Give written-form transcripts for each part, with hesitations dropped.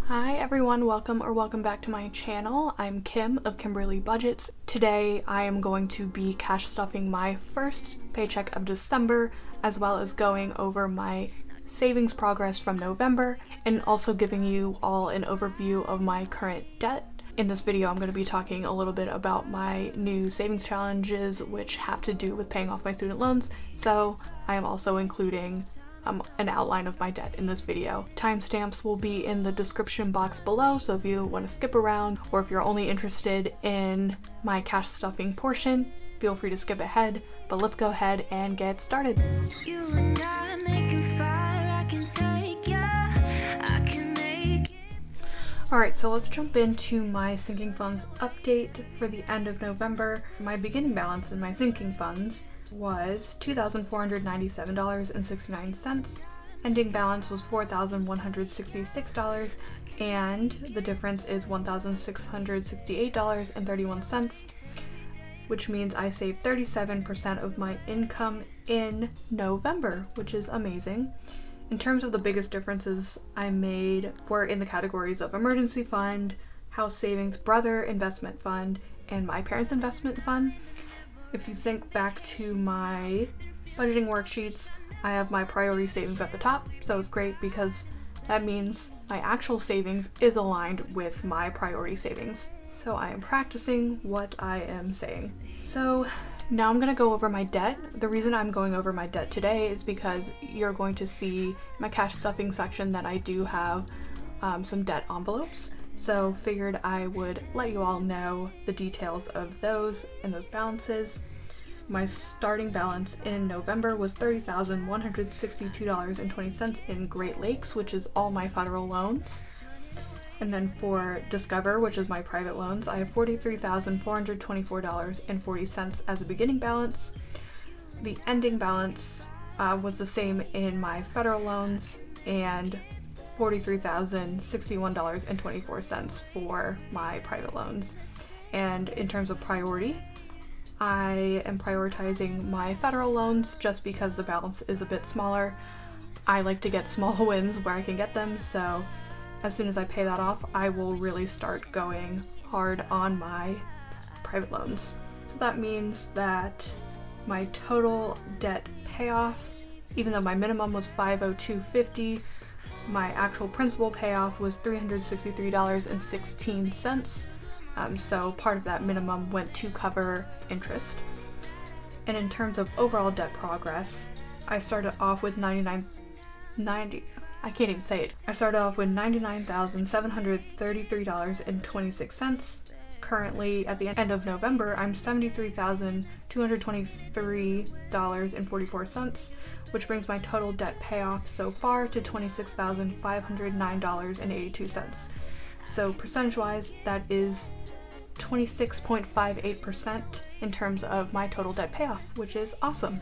Hi everyone, welcome back to my channel. I'm Kim of Kimberly Budgets. Today I am going to be cash stuffing my first paycheck of December, as well as going over my savings progress from November, and also giving you all an overview of my current debt. In this video I'm going to be talking a little bit about my new savings challenges, which have to do with paying off my student loans, so I am also including an outline of my debt in this video. Timestamps will be in the description box below, so if you want to skip around or if you're only interested in my cash stuffing portion, feel free to skip ahead, but let's go ahead and get started. Alright, so let's jump into my sinking funds update for the end of November. My beginning balance in my sinking funds was $2,497.69. Ending balance was $4,166, and the difference is $1,668.31, which means I saved 37% of my income in November, which is amazing. In terms of the biggest differences I made were in the categories of emergency fund, house savings, brother investment fund, and my parents' investment fund. If you think back to my budgeting worksheets, I have my priority savings at the top, so it's great because that means my actual savings is aligned with my priority savings. So I am practicing what I am saying. So now I'm going to go over my debt. The reason I'm going over my debt today is because you're going to see my cash stuffing section that I do have some debt envelopes. So figured I would let you all know the details of those and those balances. My starting balance in November was $30,162.20 in Great Lakes, which is all my federal loans. And then for Discover, which is my private loans, I have $43,424.40 as a beginning balance. The ending balance was the same in my federal loans, and $43,061.24 for my private loans. And in terms of priority, I am prioritizing my federal loans just because the balance is a bit smaller. I like to get small wins where I can get them, so as soon as I pay that off, I will really start going hard on my private loans. So that means that my total debt payoff, even though my minimum was $502.50, my actual principal payoff was $363.16. So part of that minimum went to cover interest. And in terms of overall debt progress, I started off with $99,733.26. Currently, at the end of November, I'm $73,223.44, which brings my total debt payoff so far to $26,509.82. So percentage-wise, that is 26.58% in terms of my total debt payoff, which is awesome.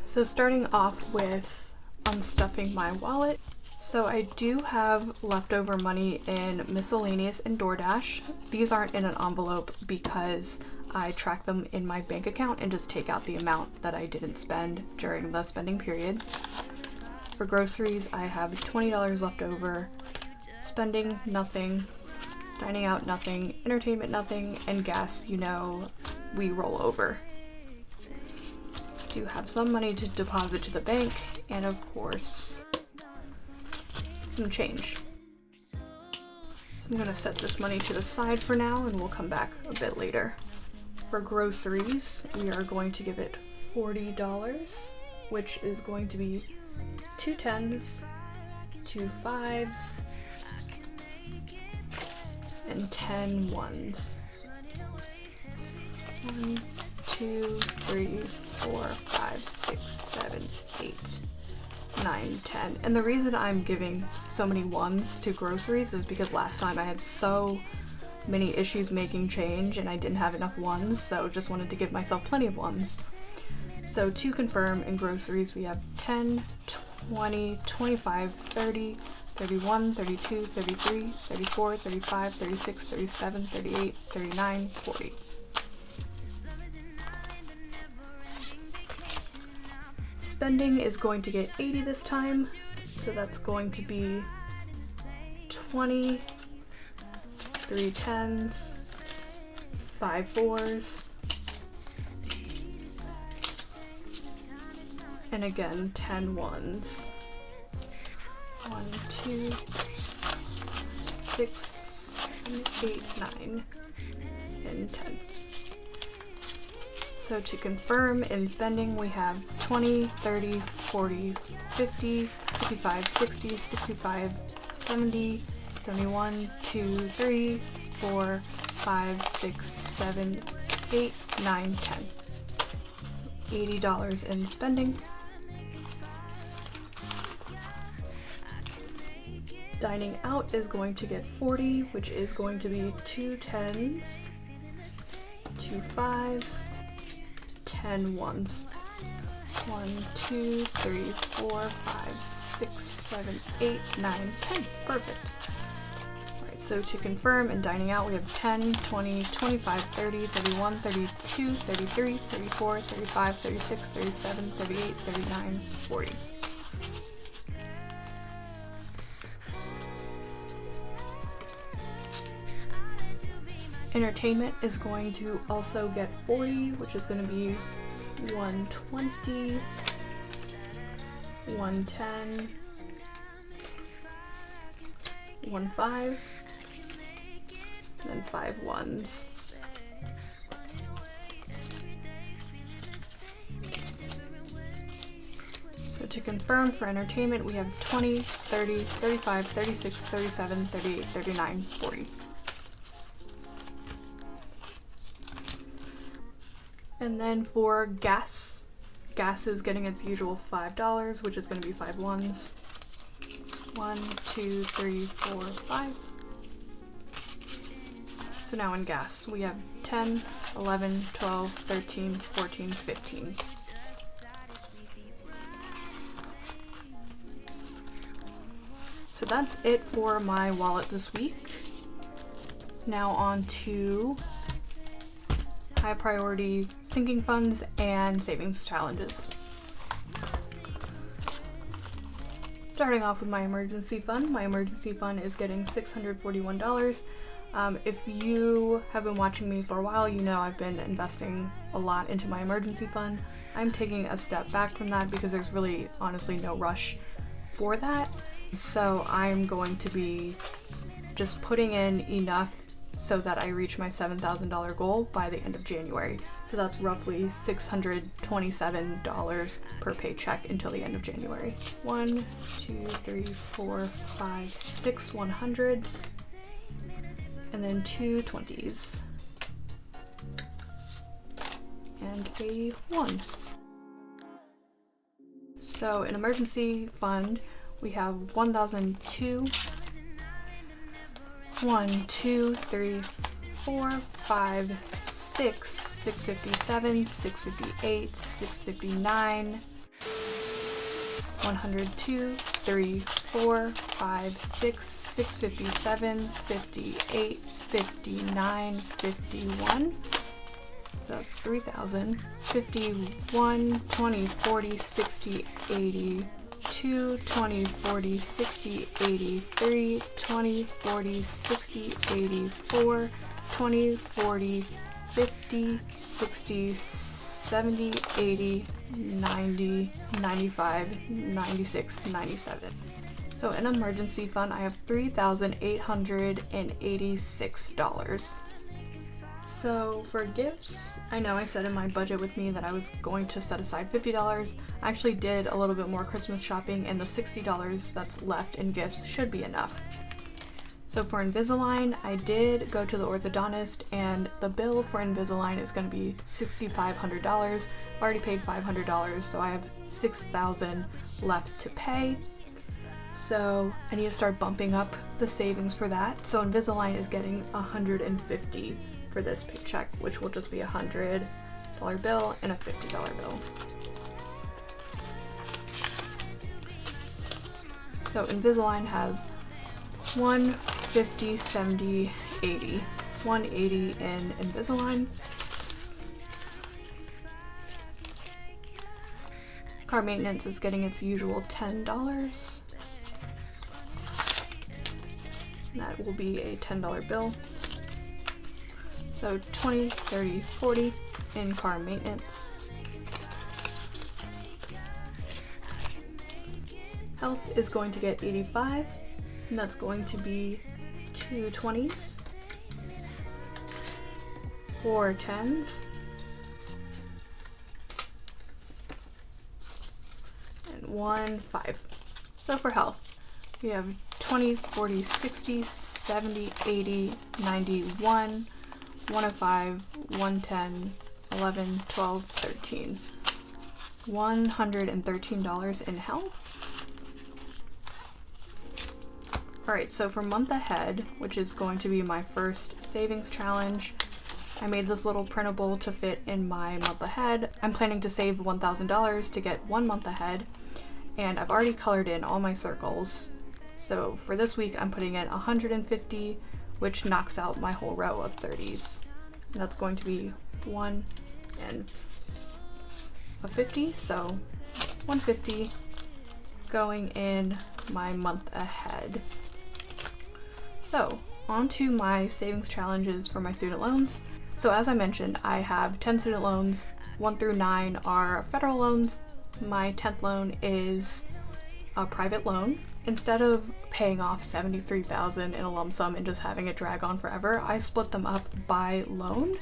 So starting off with unstuffing my wallet. So I do have leftover money in miscellaneous and DoorDash. These aren't in an envelope because I track them in my bank account and just take out the amount that I didn't spend during the spending period. For groceries, I have $20 left over. Spending, nothing. Dining out, nothing. Entertainment, nothing. And gas, you know, we roll over. Do have some money to deposit to the bank, and of course, some change. So I'm gonna set this money to the side for now, and we'll come back a bit later. For groceries, we are going to give it $40, which is going to be 2 10s, 2 5s, and 10 1s. 1, 2, 3, 4, 5, 6, 7, 8, 9, 10. And the reason I'm giving so many ones to groceries is because last time I had so many issues making change and I didn't have enough ones, so just wanted to give myself plenty of ones. So to confirm, in groceries we have 10, 20, 25, 30, 31, 32, 33, 34, 35, 36, 37, 38, 39, 40. spending is going to get 80 this time, so that's going to be 20, 3 10s, 5 4s, and again 10 1s. 1, 2, 6, 7, 8, 9, and 10. So to confirm, in spending we have 20, 30, 40, 50, 55, 60, 65, 70, 71, 2, 3, 4, 5, 6, 7, 8, 9, 10. $80 in spending. Dining out is going to get 40, which is going to be 2 10s, 2 5s, 10 1s. 1, 2, 3, 4, 5, 6, 7, 8, 9, 10. Perfect. Alright, so to confirm, in dining out we have 10, 20, 25, 30, 31, 32, 33, 34, 35, 36, 37, 38, 39, 40. Entertainment is going to also get 40, which is going to be 120, 110, 15, and then 5 1s. So to confirm, for entertainment we have 20, 30, 35, 36, 37, 38, 39, 40. And then for gas is getting its usual $5, which is going to be 5 1s. 1, 2, 3, 4, 5. So now in gas, we have 10, 11, 12, 13, 14, 15. So that's it for my wallet this week. Now on to high priority sinking funds and savings challenges. Starting off with my emergency fund is getting $641. If you have been watching me for a while, you know I've been investing a lot into my emergency fund. I'm taking a step back from that because there's really honestly no rush for that. So I'm going to be just putting in enough so that I reach my $7,000 goal by the end of January. So that's roughly $627 per paycheck until the end of January. 1, 2, 3, 4, 5, 6 100s, and then 2 20s, and a 1. So in emergency fund, we have 1,002, 1, 2, 3, 4, 5, 6, 657, 658, 659, 102, 3, 4, 5, 6, 657, 58, 59, 51. So that's 3,000. 51, 20, 40, 60, 80. 2, 20, 40, 60, 83, 20, 40, 60, 84, 20, 40, 50, 60, 70, 80, 90, 95, 96, 97. So in emergency fund, I have $3,886. So for gifts, I know I said in my budget with me that I was going to set aside $50. I actually did a little bit more Christmas shopping, and the $60 that's left in gifts should be enough. So for Invisalign, I did go to the orthodontist, and the bill for Invisalign is going to be $6,500. I've already paid $500, so I have $6,000 left to pay. So I need to start bumping up the savings for that. So Invisalign is getting $150 for this paycheck, which will just be a $100 bill and a $50 bill. So Invisalign has 150, 70, 80. 180 in Invisalign. Car maintenance is getting its usual $10. That will be a $10 bill. So 20, 30, 40 in car maintenance. Health is going to get 85, and that's going to be 2 20s, 4 10s, and 1 5. So for health, we have 20, 40, 60, 70, 80, 91, 105, 110, 11, 12, 13. $113 in health. Alright, so for month ahead, which is going to be my first savings challenge, I made this little printable to fit in my month ahead. I'm planning to save $1,000 to get 1 month ahead, and I've already colored in all my circles. So for this week, I'm putting in 150, which knocks out my whole row of 30s. And that's going to be 1 and a 50, so 150 going in my month ahead. So, on to my savings challenges for my student loans. So as I mentioned, I have 10 student loans. 1 through 9 are federal loans. My 10th loan is a private loan. Instead of paying off $73,000 in a lump sum and just having it drag on forever, I split them up by loan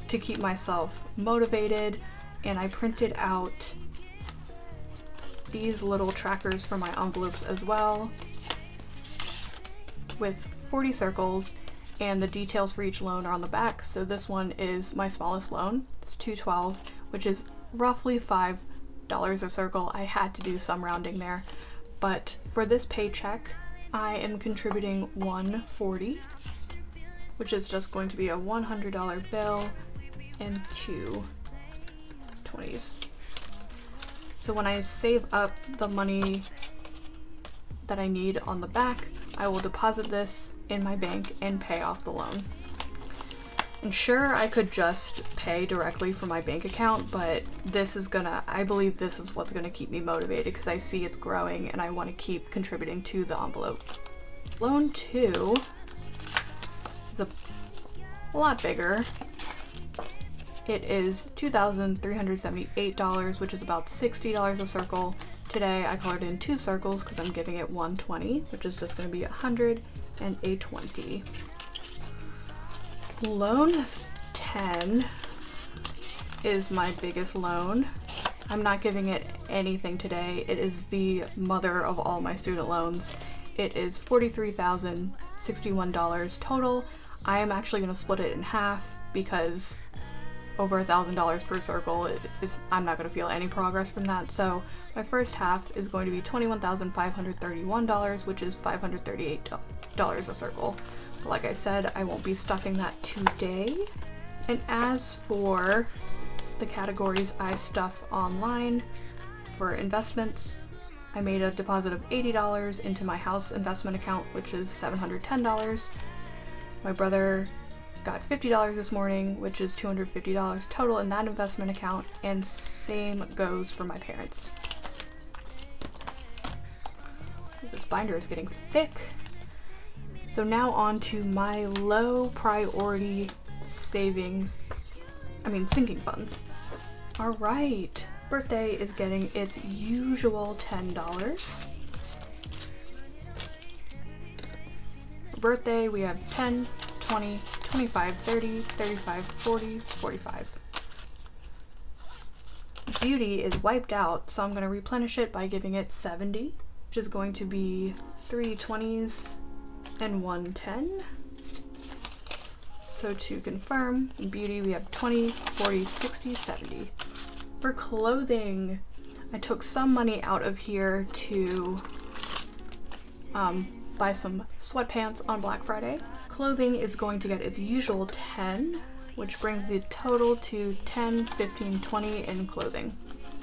to keep myself motivated, and I printed out these little trackers for my envelopes as well, with 40 circles, and the details for each loan are on the back. So this one is my smallest loan. It's $212, which is roughly $5 a circle. I had to do some rounding there, but for this paycheck, I am contributing $140, which is just going to be a $100 bill and 2 20s. So when I save up the money that I need on the back, I will deposit this in my bank and pay off the loan. And sure, I could just pay directly from my bank account, but I believe this is what's gonna keep me motivated, because I see it's growing and I want to keep contributing to the envelope. Loan 2 is a lot bigger. It is $2,378, which is about $60 a circle. Today I colored in 2 circles because I'm giving it 120, which is just going to be 100 and a 20. Loan 10 is my biggest loan. I'm not giving it anything today. It is the mother of all my student loans. It is $43,061 total. I am actually going to split it in half because over $1,000 per circle, I'm not going to feel any progress from that. So my first half is going to be $21,531, which is $538 a circle. But like I said, I won't be stuffing that today. And as for the categories I stuff online for investments, I made a deposit of $80 into my house investment account, which is $710. My brother got $50 this morning, which is $250 total in that investment account, and same goes for my parents. This binder is getting thick. So now on to my low priority sinking funds. All right, birthday is getting its usual $10. For birthday, we have 10, 20, 25, 30, 35, 40, 45. Beauty is wiped out, so I'm going to replenish it by giving it 70, which is going to be 3 20s and 1 10. So to confirm, in beauty we have 20, 40, 60, 70. For clothing, I took some money out of here to buy some sweatpants on Black Friday. Clothing is going to get its usual 10, which brings the total to 10, 15, 20 in clothing.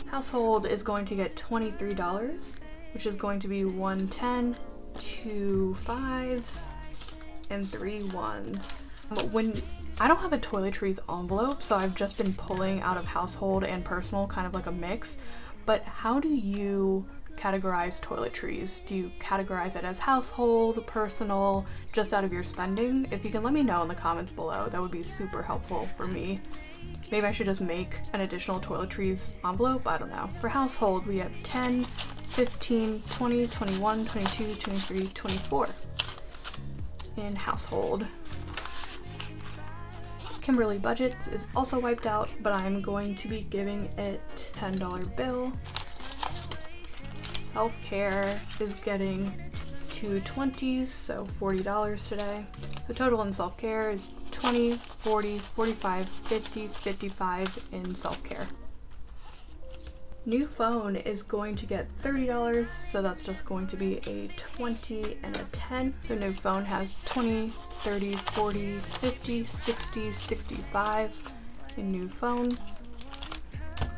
Household is going to get $23, which is going to be 110, 2 5s, and 3 1s. I don't have a toiletries envelope, so I've just been pulling out of household and personal, kind of like a mix. but how do you categorize toiletries? Do you categorize it as household, personal, just out of your spending? If you can let me know in the comments below, that would be super helpful for me. Maybe I should just make an additional toiletries envelope, I don't know. For household, we have 10, 15, 20, 21, 22, 23, 24 in household. Kimberly Budgets is also wiped out, but I'm going to be giving it $10 bill. Self-care is getting 2 20s, so $40 today. So total in self-care is 20, 40, 45, 50, 55 in self-care. New phone is going to get $30, so that's just going to be a 20 and a 10. So new phone has 20, 30, 40, 50, 60, 65 in new phone.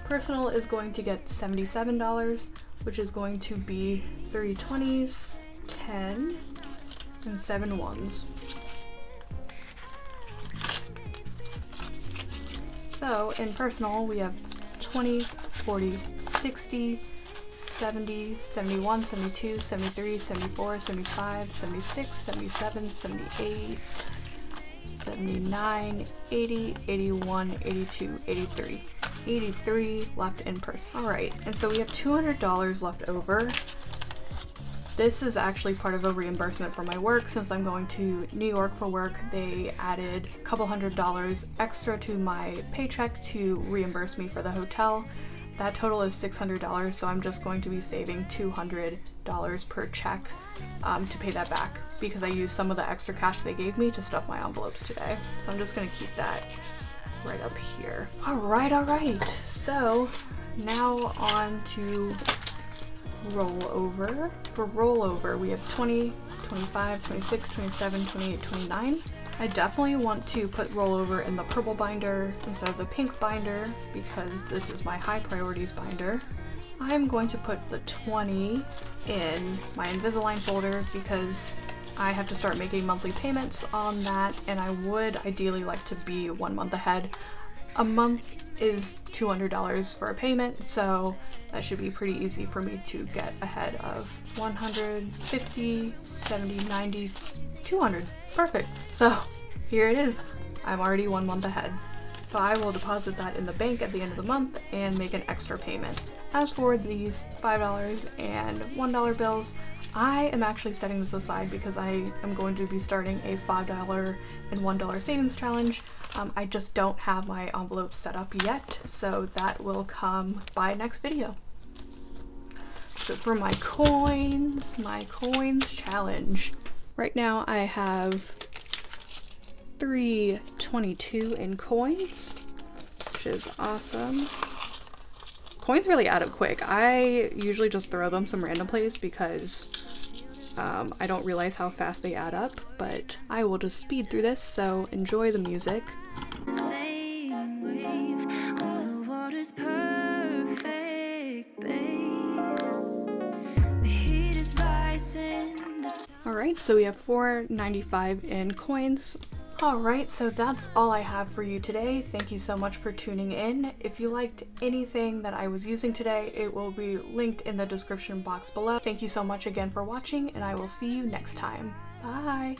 Personal is going to get $77, which is going to be 3 20s, 10, and 7 1s. So in personal, we have 20, 40, 60, 70, 71, 72, 73, 74, 75, 76, 77, 78, 79, 80, 81, 82, 83. 83 left in person. Alright, and so we have $200 left over. This is actually part of a reimbursement for my work. Since I'm going to New York for work, they added a couple $100 extra to my paycheck to reimburse me for the hotel. That total is $600, so I'm just going to be saving $200 per check to pay that back, because I used some of the extra cash they gave me to stuff my envelopes today. So I'm just gonna keep that right up here. Alright, so now on to rollover. For rollover, we have 20, 25, 26, 27, 28, 29. I definitely want to put rollover in the purple binder instead of the pink binder, because this is my high priorities binder. I'm going to put the 20 in my Invisalign folder because I have to start making monthly payments on that, and I would ideally like to be 1 month ahead. A month is $200 for a payment, so that should be pretty easy for me to get ahead of 150, 70, 90, 200. Perfect. So here it is. I'm already 1 month ahead. So I will deposit that in the bank at the end of the month and make an extra payment. As for these $5 and $1 bills, I am actually setting this aside because I am going to be starting a $5 and $1 savings challenge. I just don't have my envelopes set up yet, so that will come by next video. So for my coins challenge. Right now I have 322 in coins, which is awesome. Coins really add up quick. I usually just throw them some random place because I don't realize how fast they add up, but I will just speed through this, so enjoy the music. Alright, so we have $4.95 in coins. Alright, so that's all I have for you today. Thank you so much for tuning in. If you liked anything that I was using today, it will be linked in the description box below. Thank you so much again for watching, and I will see you next time. Bye!